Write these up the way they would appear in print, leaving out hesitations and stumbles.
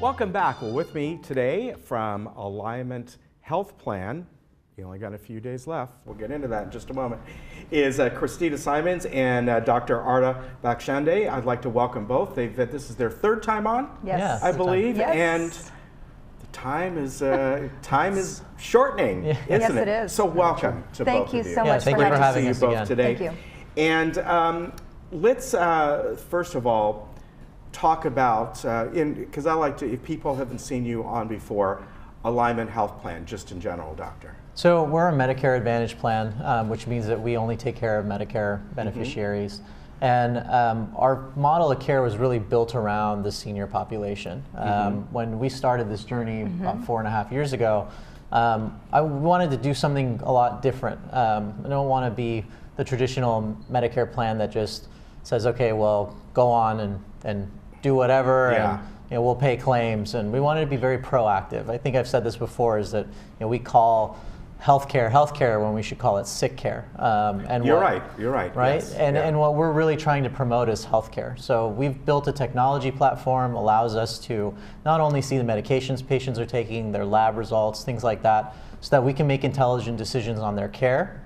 Welcome back. Well, with me today from Alignment Health Plan, you only got a few days left, we'll get into that in just a moment, is Christina Simons and Dr. Arda Bakshande. I'd like to welcome both. This is their third time on, Yes. I believe, Yes. and the time is shortening, isn't Yes, it? it is. So welcome to Thank both you of you. so much thank for you for having having See you us both again. today. Thank you. And let's first of all talk about, because I like to, if people haven't seen you on before, Alignment Health Plan, just in general, Doctor. So we're a Medicare Advantage plan, which means that we only take care of Medicare beneficiaries. And our model of care was really built around the senior population. When we started this journey about 4.5 years ago, I wanted to do something a lot different. I don't want to be the traditional Medicare plan that just says, okay, well, go on and do whatever, and we'll pay claims. And we wanted to be very proactive. I think I've said this before, is that we call healthcare when we should call it sick care. And You're right. Right? Yes. And what we're really trying to promote is healthcare. So we've built a technology platform, allows us to not only see the medications patients are taking, their lab results, things like that, so that we can make intelligent decisions on their care,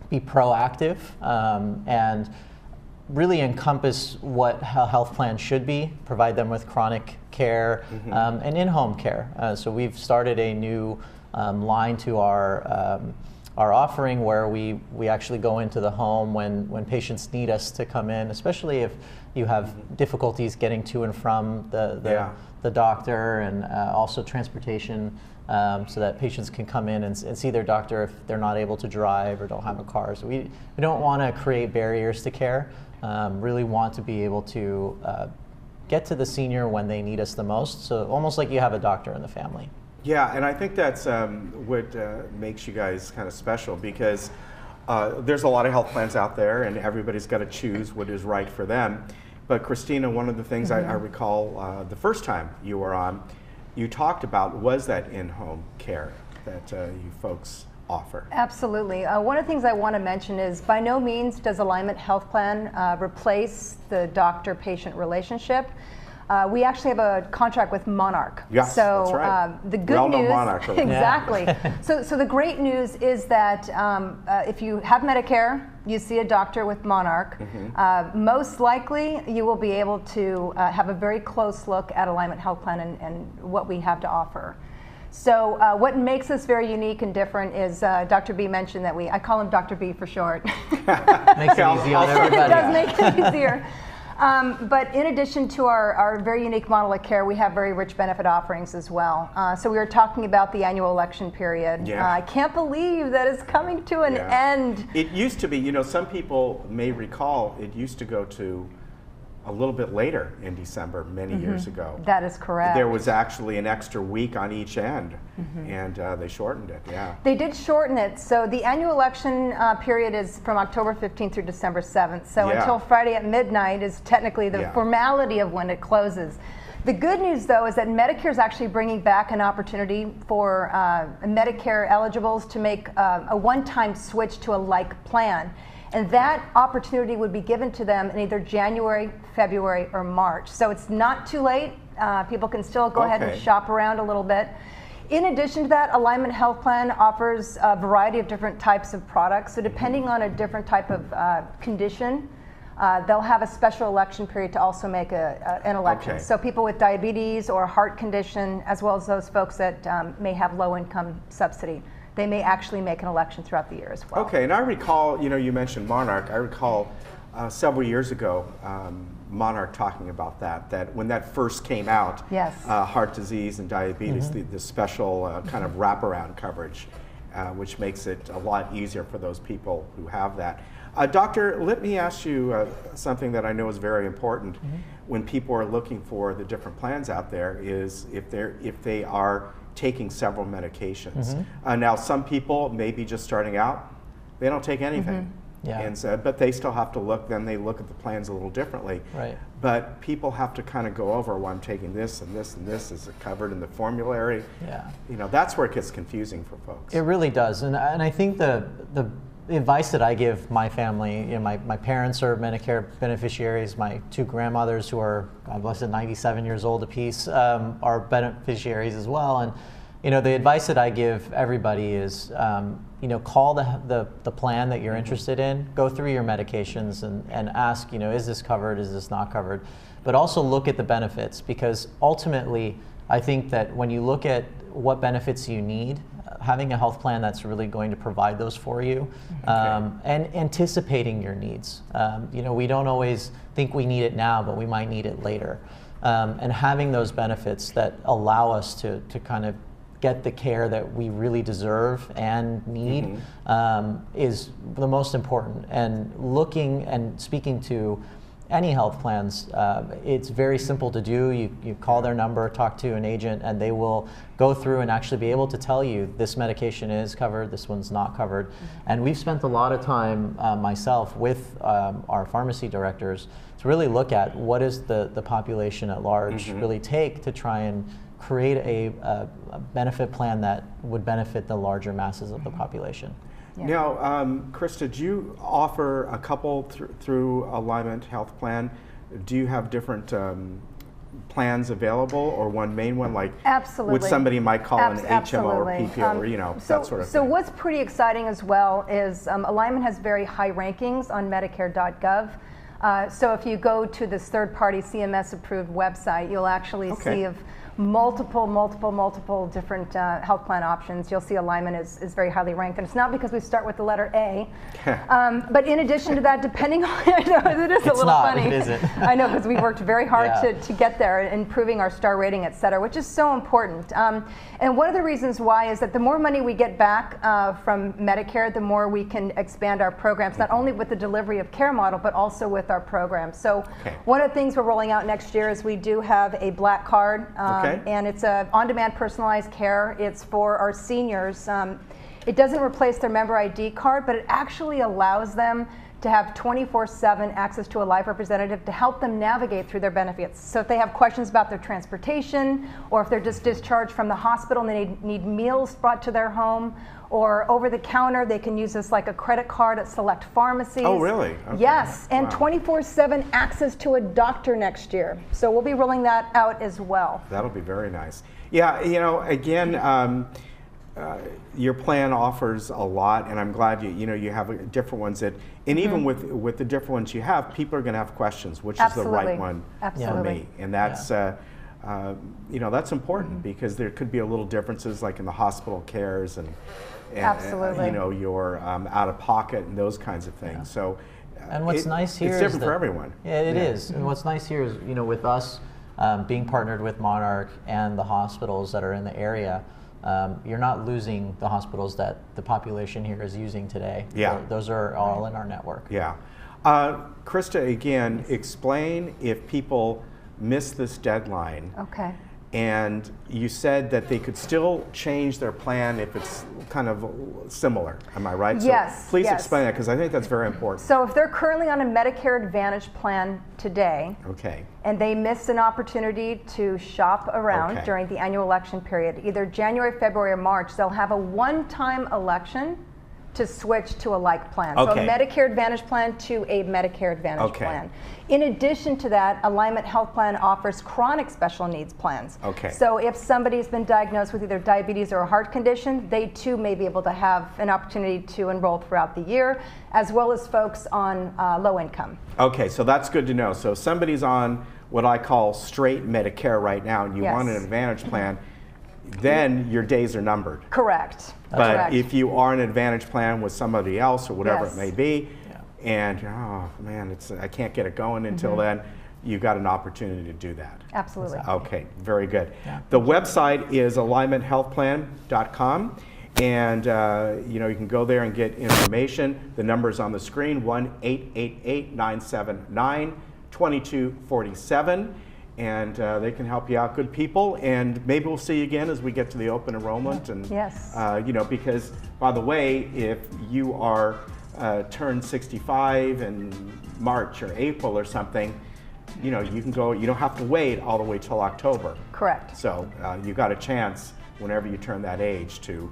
be proactive, and really encompass what a health plan should be, provide them with chronic care and in-home care. So we've started a new line to our offering where we actually go into the home when patients need us to come in, especially if you have difficulties getting to and from the doctor, and also transportation, so that patients can come in and see their doctor if they're not able to drive or don't have a car. So we don't want to create barriers to care. Really want to be able to get to the senior when they need us the most. So almost like you have a doctor in the family. Yeah, and I think that's what makes you guys kind of special, because there's a lot of health plans out there and everybody's got to choose what is right for them. But Christina, one of the things I recall the first time you were on, you talked about was that in-home care that you folks offer. Absolutely. One of the things I want to mention is, by no means does Alignment Health Plan replace the doctor-patient relationship. We actually have a contract with Monarch. Yes, so that's right. The good news, Monarch. exactly. So the great news is that if you have Medicare, you see a doctor with Monarch, most likely you will be able to have a very close look at Alignment Health Plan and what we have to offer. So what makes us very unique and different is Dr. B mentioned that I call him Dr. B for short. Makes it easy on everybody. It does make it easier. But in addition to our very unique model of care, we have very rich benefit offerings as well. So we were talking about the annual election period. I can't believe that it's coming to an end. It used to be, some people may recall, it used to go to a little bit later in December many years ago. That is correct. There was actually an extra week on each end, and they shortened it, They did shorten it. So the annual election period is from October 15th through December 7th. So until Friday at midnight is technically the formality of when it closes. The good news, though, is that Medicare is actually bringing back an opportunity for Medicare eligibles to make a one-time switch to a like plan. And that opportunity would be given to them in either January, February, or March. So it's not too late. People can still go ahead and shop around a little bit. In addition to that, Alignment Health Plan offers a variety of different types of products. So depending on a different type of condition, they'll have a special election period to also make an election. So people with diabetes or a heart condition, as well as those folks that may have low income subsidy, they may actually make an election throughout the year as well. Okay, and I recall, you mentioned Monarch. I recall several years ago, Monarch talking about that when that first came out, heart disease and diabetes, the special kind of wraparound coverage, which makes it a lot easier for those people who have that. Doctor, let me ask you something that I know is very important when people are looking for the different plans out there, is if they are taking several medications. Now, some people may be just starting out, they don't take anything. And so, but they still have to look, then they look at the plans a little differently. But people have to kind of go over, well, I'm taking this and this and this, is it covered in the formulary? That's where it gets confusing for folks. It really does, and I think the the advice that I give my family, you know, my parents are Medicare beneficiaries. My two grandmothers, who are, God bless it, 97 years old apiece, are beneficiaries as well. And you know, the advice that I give everybody is, you know, call the plan that you're interested in, go through your medications and ask, you know, is this covered, is this not covered? But also look at the benefits, because ultimately, I think that when you look at what benefits you need, having a health plan that's really going to provide those for you, and anticipating your needs. You know, we don't always think we need it now, but we might need it later. And having those benefits that allow us to kind of get the care that we really deserve and need is the most important. And looking and speaking to any health plans, it's very simple to do. You call their number, talk to an agent, and they will go through and actually be able to tell you this medication is covered, this one's not covered. And we've spent a lot of time myself with our pharmacy directors to really look at what is the population at large really take to try and create a benefit plan that would benefit the larger masses of the population. Yeah. Now, Krista, do you offer a couple through Alignment Health Plan? Do you have different plans available, or one main one, like absolutely, what somebody might call an HMO or PPO, or you know, that sort of thing? So what's pretty exciting as well is Alignment has very high rankings on Medicare.gov. So if you go to this third-party CMS-approved website, you'll actually see of multiple different health plan options. You'll see Alignment is very highly ranked, and it's not because we start with the letter A, but in addition to that, depending on, I know it is a little funny. It isn't. I know, because we worked very hard to get there, improving our star rating, et cetera, which is so important. And one of the reasons why is that the more money we get back from Medicare, the more we can expand our programs, not only with the delivery of care model, but also with our programs. So one of the things we're rolling out next year is we do have a black card. And it's a on-demand personalized care. It's for our seniors. It doesn't replace their member ID card, but it actually allows them to have 24/7 access to a live representative to help them navigate through their benefits. So if they have questions about their transportation, or if they're just discharged from the hospital and they need meals brought to their home, or over the counter, they can use this like a credit card at select pharmacies. Oh, really? Okay. Yes, and 24/7 access to a doctor next year. So we'll be rolling that out as well. That'll be very nice. Yeah, you know, again, your plan offers a lot, and I'm glad you have different ones that, and even with the different ones you have, people are going to have questions, which is the right one for me, and that's you know, that's important because there could be a little differences like in the hospital cares and you know, your out of pocket and those kinds of things. So and what's nice here it's different for everyone. Yeah, it is. And what's nice here is, you know, with us being partnered with Monarch and the hospitals that are in the area, you're not losing the hospitals that the population here is using today. Yeah. Those are all in our network. Yeah. Krista, again, explain if people miss this deadline. Okay. And you said that they could still change their plan if it's kind of similar. Am I right? Yes. So please explain that, because I think that's very important. So if they're currently on a Medicare Advantage plan today, and they missed an opportunity to shop around during the annual election period, either January, February, or March, they'll have a one-time election to switch to a like plan. So a Medicare Advantage plan to a Medicare Advantage plan. In addition to that, Alignment Health Plan offers chronic special needs plans. So if somebody's been diagnosed with either diabetes or a heart condition, they too may be able to have an opportunity to enroll throughout the year, as well as folks on low income. Okay, so that's good to know. So if somebody's on what I call straight Medicare right now, and you want an Advantage plan, then your days are numbered. Correct. But if you are an Advantage plan with somebody else or whatever it may be, and oh man, I can't get it going until then, you've got an opportunity to do that. Absolutely. Okay, very good. The website is alignmenthealthplan.com, and you know, you can go there and get information. The number's on the screen: 1-888-979-2247. And they can help you out, good people, and maybe we'll see you again as we get to the open enrollment. And you know, because by the way, if you are turned 65 in March or April or something, you know, you can go. You don't have to wait all the way till October. Correct. So you got a chance whenever you turn that age to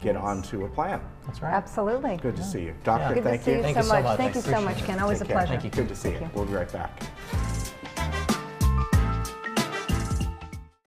get onto a plan. That's right. Absolutely. Good to see you. Doctor, Good thank to see you. you so much. Thank you so much, Ken. Always a pleasure. Good to see you. We'll be right back.